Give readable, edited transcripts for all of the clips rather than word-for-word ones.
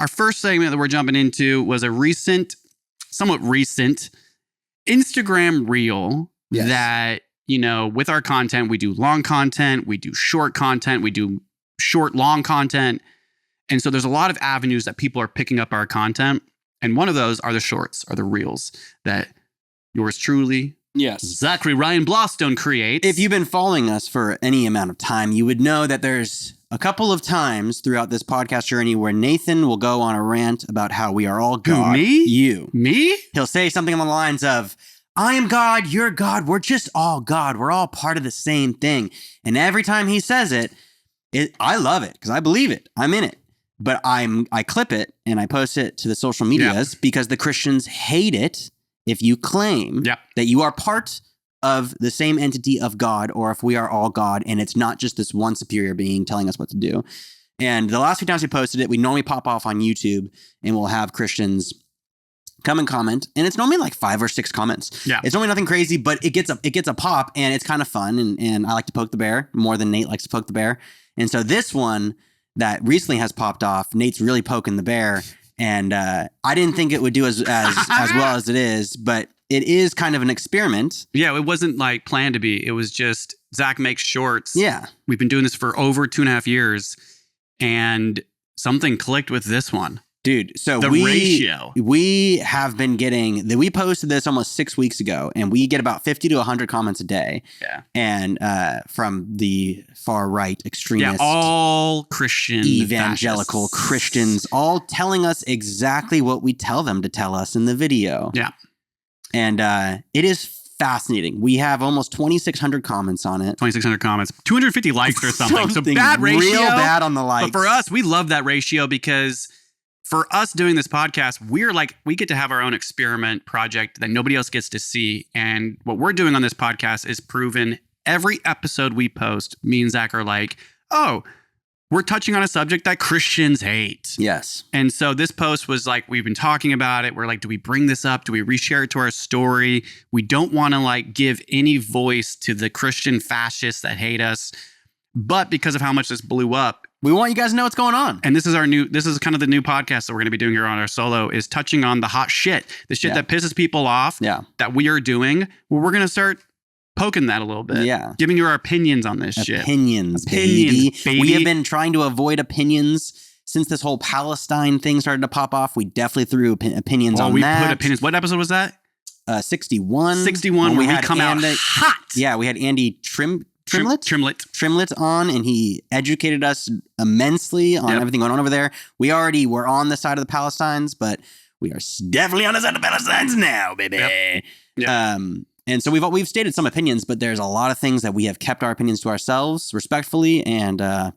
our first segment that we're jumping into was a somewhat recent Instagram reel that, with our content, we do long content, we do short content, we do short, long content. And so there's a lot of avenues that people are picking up our content. And one of those are the shorts, are the reels that yours truly, Zachary Ryan Blaustone, creates. If you've been following us for any amount of time, you would know that there's a couple of times throughout this podcast journey where Nathan will go on a rant about how we are all God. Who, me? You. Me? He'll say something along the lines of, I am God, you're God, we're just all God. We're all part of the same thing. And every time he says it, I love it because I believe it. I'm in it. But I clip it and I post it to the social medias because the Christians hate it if you claim that you are part of the same entity of God, or if we are all God and it's not just this one superior being telling us what to do. And the last few times we posted it, we normally pop off on YouTube and we'll have Christians come and comment. And it's normally like 5 or 6 comments. Yeah. It's normally nothing crazy, but it gets a pop and it's kind of fun. And I like to poke the bear more than Nate likes to poke the bear. And so this one that recently has popped off, Nate's really poking the bear. And I didn't think it would do as well as it is, but it is kind of an experiment. Yeah, it wasn't like planned to be. It was just Zach makes shorts. Yeah. We've been doing this for over 2.5 years and something clicked with this one. Dude, so the ratio. We have been getting, we posted this almost 6 weeks ago and we get about 50 to 100 comments a day. Yeah. And from the far right extremists. Yeah, all Christian evangelical fascists. Christians, all telling us exactly what we tell them to tell us in the video. Yeah. And it is fascinating. We have almost 2,600 comments on it. 2,600 comments, 250 likes or something. So bad ratio. Real bad on the likes. But for us, we love that ratio because for us doing this podcast, we get to have our own experiment project that nobody else gets to see. And what we're doing on this podcast is proven every episode we post, me and Zach are like, oh, we're touching on a subject that Christians hate. Yes. And so this post was like, we've been talking about it. We're like, do we bring this up? Do we reshare it to our story? We don't want to give any voice to the Christian fascists that hate us. But because of how much this blew up, we want you guys to know what's going on. And this is kind of the new podcast that we're going to be doing here on our solo, is touching on the hot shit, the shit that pisses people off that we are doing. Well, we're going to start poking that a little bit. Yeah. Giving you our opinions on this shit. Opinions, baby. We have been trying to avoid opinions since this whole Palestine thing started to pop off. We definitely threw opinions on that. We put opinions. What episode was that? 61. 61, where we come out hot. Yeah, we had Andy Trimlet on, and he educated us immensely on everything going on over there. We already were on the side of the Palestines, but we are definitely on the side of the Palestines now, baby. Yep. And so we've stated some opinions, but there's a lot of things that we have kept our opinions to ourselves respectfully. And and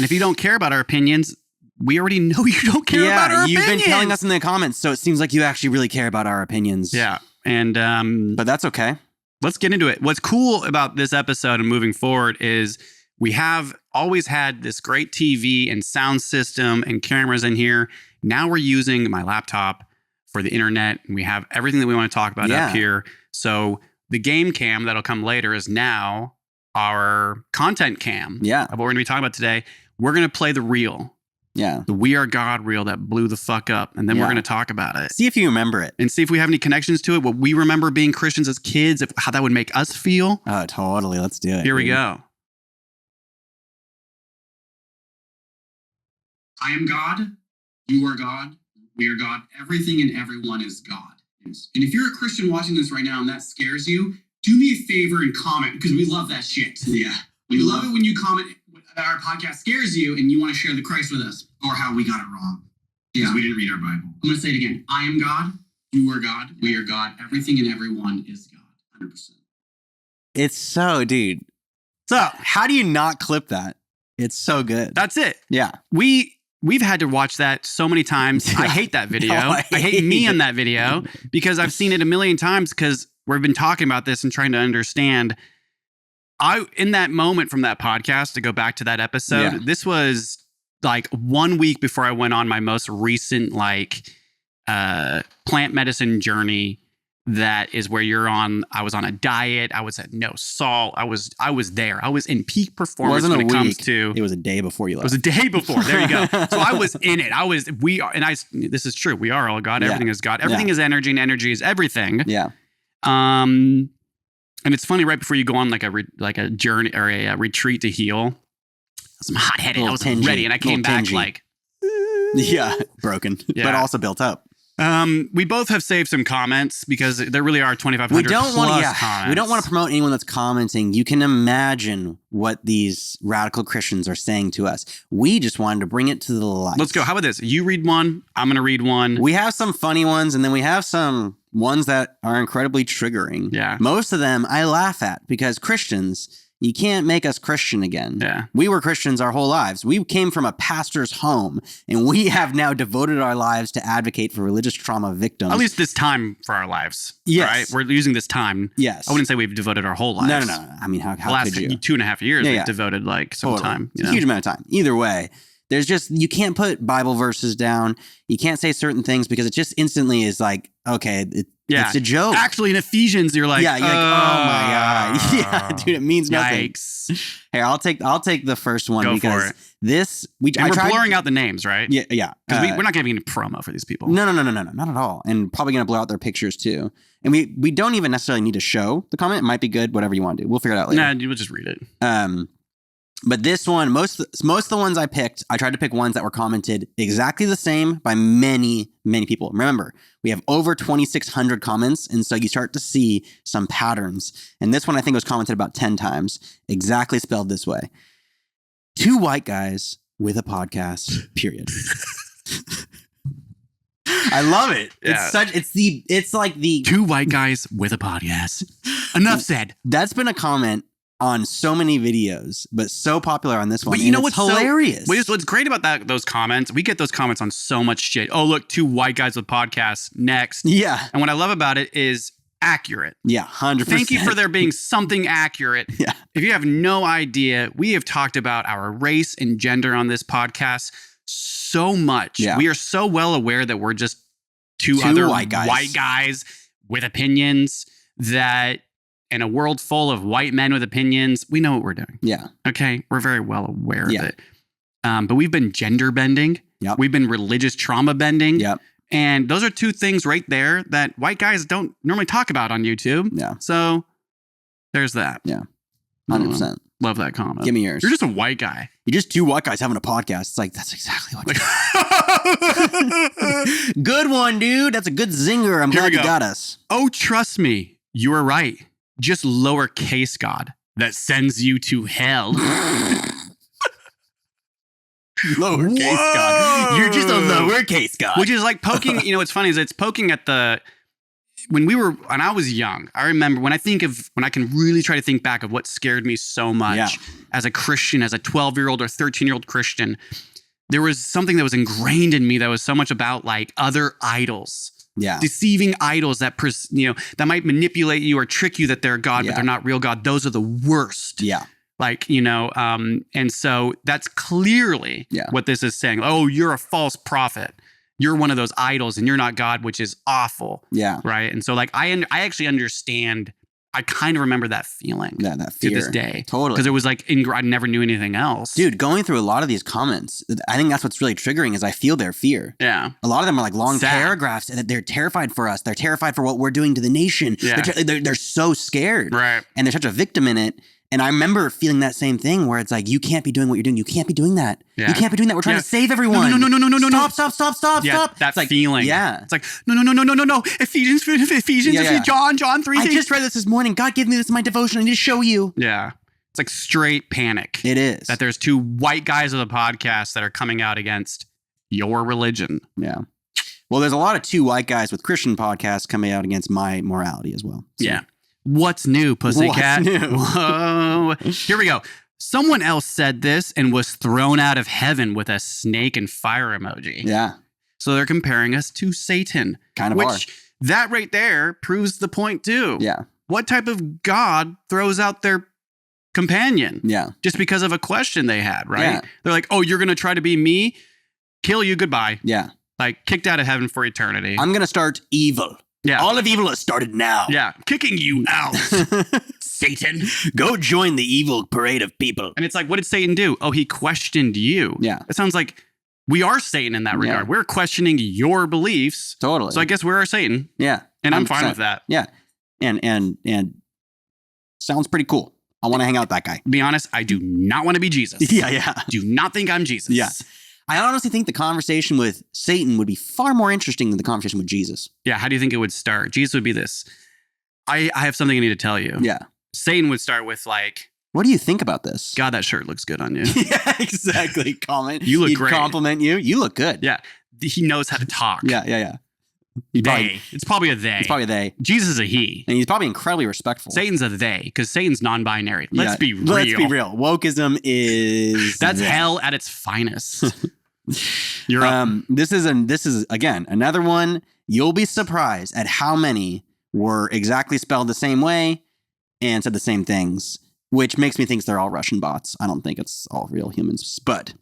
if you don't care about our opinions, we already know you don't care about our opinions. You've been telling us in the comments, so it seems like you actually really care about our opinions. Yeah. And but that's okay. Let's get into it. What's cool about this episode and moving forward is we have always had this great TV and sound system and cameras in here. Now we're using my laptop for the internet, and we have everything that we want to talk about up here. So the game cam that'll come later is now our content cam of what we're going to be talking about today. We're going to play the reel. Yeah. The We Are God reel that blew the fuck up. And then we're going to talk about it. See if you remember it. And see if we have any connections to it. What we remember being Christians as kids, how that would make us feel. Oh, totally. Let's do it. Here we go. I am God. You are God. We are God. Everything and everyone is God. And if you're a Christian watching this right now and that scares you, do me a favor and comment, because we love that shit. Yeah. We love it when you comment that our podcast scares you and you want to share the Christ with us, or how we got it wrong. Because we didn't read our Bible. I'm going to say it again. I am God. You are God. We are God. Everything and everyone is God. 100%. It's so, dude. So how do you not clip that? It's so good. That's it. Yeah. We've had to watch that so many times. I hate that video. I hate me in that video because I've seen it a million times because we've been talking about this and trying to understand. In that moment from that podcast, to go back to that episode, this was like 1 week before I went on my most recent plant medicine journey that is where you're on. I was on a diet. I was at no salt. I was there. I was in peak performance when it comes to. It was a day before you left. It was a day before. There you go. So I was in it. This is true. We are all God. Everything is God. Everything is energy, and energy is everything. Yeah. And it's funny, right before you go on like a journey or a retreat to heal, I'm hot-headed. I was ready, and I came back like. Broken, but also built up. We both have saved some comments because there really are 2,500 comments. We don't want to promote anyone that's commenting. You can imagine what these radical Christians are saying to us. We just wanted to bring it to the light. Let's go. How about this? You read one. I'm going to read one. We have some funny ones, and then we have some ones that are incredibly triggering. Yeah. Most of them I laugh at because Christians... You can't make us Christian again. Yeah. We were Christians our whole lives. We came from a pastor's home, and we have now devoted our lives to advocate for religious trauma victims. At least this time for our lives. Yes. Right? We're using this time. Yes. I wouldn't say we've devoted our whole lives. No. I mean, how the last could you? 2.5 years, we've devoted like some time. It's a huge amount of time. Either way, there's just, you can't put Bible verses down. You can't say certain things because it just instantly is like, okay, it's a joke. Actually, in Ephesians, you're like, you're like, oh my God. Yeah, dude, it means nothing. Yikes. Here, I'll take the first one. Go because for it. This, we're blurring out the names, right? Yeah. Because we're not giving any promo for these people. No, not at all. And probably going to blur out their pictures too. And we don't even necessarily need to show the comment. It might be good, whatever you want to do. We'll figure it out later. Nah, we'll just read it. But this one, most of the ones I picked, I tried to pick ones that were commented exactly the same by many, many people. Remember, we have over 2,600 comments, and so you start to see some patterns. And this one I think was commented about 10 times, exactly spelled this way. 2 white guys with a podcast, period. I love it. Yeah. It's like the 2 white guys with a podcast. Enough said. That's been a comment on so many videos, but so popular on this one. But you know what's hilarious? What's great about those comments? We get those comments on so much shit. Oh, look, 2 white guys with podcasts next. Yeah. And what I love about it is accurate. Yeah, 100%. Thank you for there being something accurate. Yeah. If you have no idea, we have talked about our race and gender on this podcast so much. Yeah. We are so well aware that we're just two other white guys with opinions that in a world full of white men with opinions, we know what we're doing. Yeah. Okay. We're very well aware of it. But we've been gender bending. Yep. We've been religious trauma bending. Yep. And those are 2 things right there that white guys don't normally talk about on YouTube. Yeah. So there's that. Yeah. 100%. Love that comment. Give me yours. You're just a white guy. You're just 2 white guys having a podcast. It's like, that's exactly what Good one, dude. That's a good zinger. I'm glad you got us. Oh, trust me. You are right. Just lowercase God that sends you to hell. Lowercase God. You're just a lowercase God. Which is like poking, what's funny is it's poking at when I was young, I remember when I can really try to think back of what scared me so much as a Christian, as a 12-year-old or 13-year-old Christian, there was something that was ingrained in me that was so much about like other idols. Yeah. Deceiving idols that might manipulate you or trick you that they're God, but they're not real God. Those are the worst. Yeah. Like, and so that's clearly what this is saying. Oh, you're a false prophet. You're one of those idols and you're not God, which is awful. Yeah. Right. And so like, I actually understand. I kind of remember that feeling. Yeah, that fear. To this day. Totally. Because it was like, I never knew anything else. Dude, going through a lot of these comments, I think that's what's really triggering is I feel their fear. Yeah. A lot of them are like long paragraphs and they're terrified for us. They're terrified for what we're doing to the nation. Yeah. They're so scared. Right. And they're such a victim in it. And I remember feeling that same thing where it's like, you can't be doing what you're doing. You can't be doing that. Yeah. You can't be doing that. We're trying to save everyone. No. Stop. Yeah, that like, feeling. Yeah. It's like, no. Ephesians, John 3. I just read this morning. God gave me this in my devotion. I need to show you. Yeah. It's like straight panic. It is. That there's 2 white guys with a podcast that are coming out against your religion. Yeah. Well, there's a lot of 2 white guys with Christian podcasts coming out against my morality as well. So. Yeah. What's new, pussycat? What's new? Whoa. Here we go. Someone else said this and was thrown out of heaven with a snake and fire emoji. Yeah. So they're comparing us to Satan. Kind of which that right there proves the point too. Yeah. What type of God throws out their companion? Yeah. Just because of a question they had, right? Yeah. They're like, oh, you're going to try to be me? Kill you, goodbye. Yeah. Like kicked out of heaven for eternity. I'm going to start evil. Yeah. All of evil has started now. Yeah. Kicking you out, Satan. Go join the evil parade of people. And it's like, what did Satan do? Oh, he questioned you. Yeah. It sounds like we are Satan in that regard. Yeah. We're questioning your beliefs. Totally. So I guess we're Satan. Yeah. And I'm fine 100%. with that. Yeah. And sounds pretty cool. I want to hang out with that guy. To be honest, I do not want to be Jesus. Yeah. Do not think I'm Jesus. Yeah. I honestly think the conversation with Satan would be far more interesting than the conversation with Jesus. Yeah. How do you think it would start? Jesus would be this. I have something I need to tell you. Yeah. Satan would start with like, what do you think about this? God, that shirt looks good on you. Yeah, exactly. Comment. You look He'd great. compliment you. You look good. Yeah. He knows how to talk. Yeah. It's probably a they. It's probably a they. Jesus is a he. And he's probably incredibly respectful. Satan's a they because Satan's non-binary. Let's be real. Let's be real. Wokeism is That's hell at its finest. You're up. This is again another one. You'll be surprised at how many were exactly spelled the same way and said the same things, which makes me think they're all Russian bots. I don't think it's all real humans. But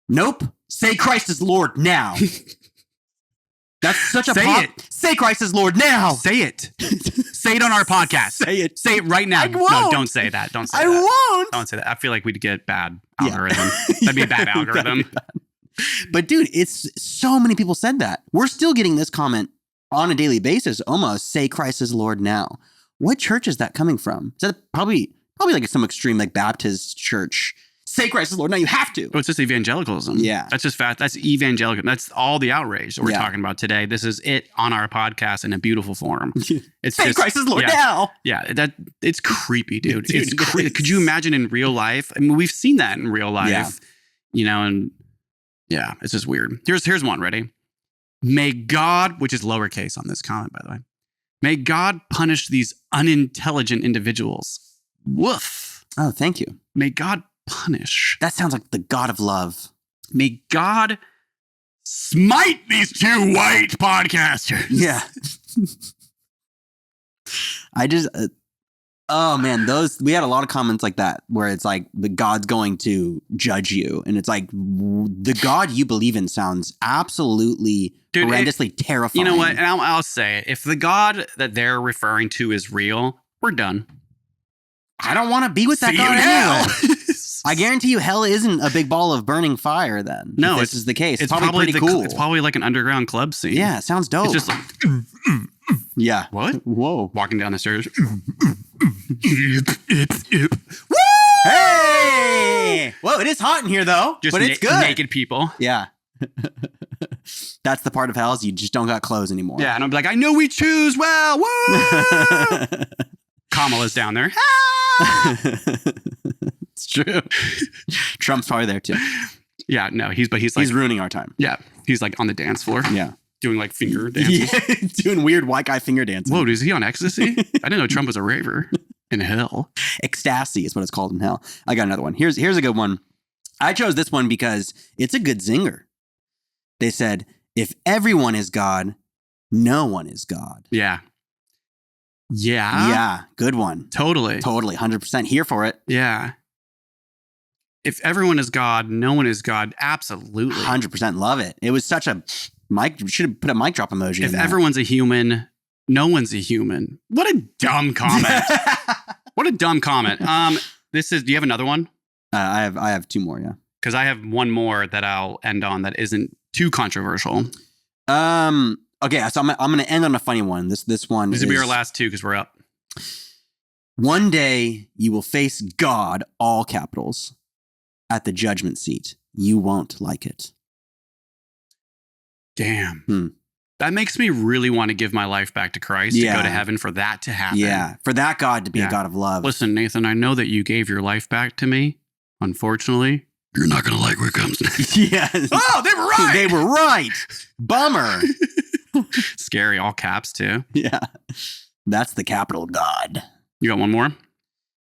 nope. Say Christ is Lord now. That's such a Say it. Say Christ is Lord now. Say it. Say it on our podcast. Say it. Say it right now. I No, won't. don't say that. Don't say I that. won't. Don't say that. I feel like we'd get bad Yeah. algorithm. That'd be a bad Yeah, algorithm. that'd be bad. But dude, it's so many people said that. We're still getting this comment on a daily basis. Almost say Christ is Lord now. What church is that coming from? Is that probably like some extreme like Baptist church? Say Christ is Lord now. You have to. Oh, it's just evangelicalism. Yeah. That's just fast. That's evangelical. That's all the outrage that we're Yeah. talking about today. This is it on our podcast in a beautiful form. It's Say just, Christ is Lord yeah. now. Yeah, it's creepy, dude. Dude, It's it creepy. is. Could you imagine in real life? I mean, we've seen that in real life, Yeah. you know, and yeah, it's just weird. Here's one. Ready? May God, which is lowercase on this comment, by the way, may God punish these unintelligent individuals. Woof. Oh, thank you. May God punish. That sounds like the God of love. May God smite these two white podcasters. Yeah. I just, oh man, we had a lot of comments like that where it's like the God's going to judge you. And it's like the God you believe in sounds absolutely Dude, horrendously terrifying. You know what? And I'll say it. If the God that they're referring to is real, we're done. I don't want to be with that See God you in hell. anyway. I guarantee you hell isn't a big ball of burning fire then. No, if this is the case. It's probably pretty the, cool. It's probably like an underground club scene. Yeah, it sounds dope. It's just like, yeah. what? Whoa. Walking down the stairs. Hey! Whoa, it is hot in here though, Just but it's good. naked people. Yeah. That's the part of hell is you just don't got clothes anymore. Yeah, and I'm like, I know we choose well. Woo! Kamala's down there. It's true. Trump's probably there too. Yeah, no, he's like, He's ruining our time. yeah, he's like on the dance floor. Yeah. Doing like finger dances. Yeah. Doing weird white guy finger dancing. Whoa, is he on ecstasy? I didn't know Trump was a raver in hell. Ecstasy is what it's called in hell. I got another one. Here's a good one. I chose this one because it's a good zinger. They said, if everyone is God, no one is God. Yeah. Yeah. Yeah, good one. Totally. Totally. 100% here for it. Yeah. If everyone is God, no one is God. Absolutely. 100% love it. It was such a mic. Should have put a mic drop emoji. If in everyone's a human, no one's a human. What a dumb comment. What a dumb comment. Do you have another one? I have two more. Yeah. Because I have one more that I'll end on that isn't too controversial. Okay, so I'm going to end on a funny one. This one These is will be our last two because we're up. one day you will face God, all capitals, at the judgment seat. You won't like it. Damn. That makes me really want to give my life back to Christ to go to heaven for that to happen. Yeah, for that God to be a God of love. Listen, Nathan, I know that you gave your life back to me. Unfortunately, you're not going to like what comes next. Yes. Oh, they were right. They were right. Bummer. Scary, all caps too. Yeah. That's the capital God. You got one more?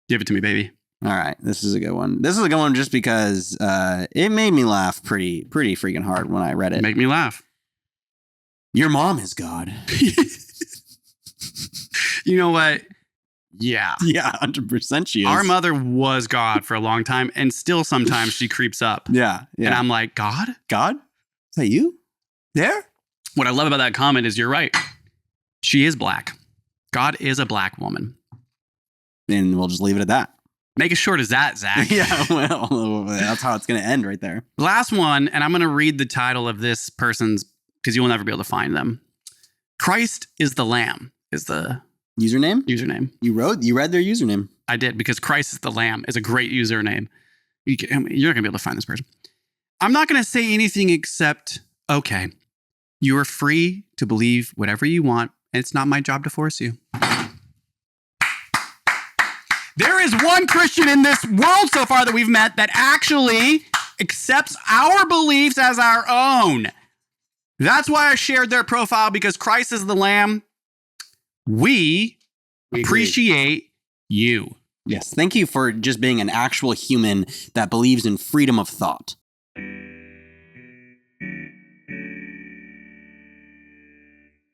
Give it to me, baby. All right. This is a good one. This is a good one just because it made me laugh pretty freaking hard when I read it. Make me laugh. Your mom is God. You know what? Yeah. Yeah, 100% she is. Our mother was God for a long time, and still sometimes she creeps up. Yeah. And I'm like, God? God? Is that you? There? What I love about that comment is you're right. She is black. God is a black woman. And we'll just leave it at that. Make it short as that, Zach. Yeah, well, that's how it's going to end right there. Last one, and I'm going to read the title of this person's because you will never be able to find them. Christ is the Lamb is the username. You read their username. I did, because Christ is the Lamb is a great username. You're not going to be able to find this person. I'm not going to say anything except, okay, you are free to believe whatever you want, and it's not my job to force you. There is one Christian in this world so far that we've met that actually accepts our beliefs as our own. That's why I shared their profile, because Christ is the Lamb. We appreciate you. Yes. Thank you for just being an actual human that believes in freedom of thought.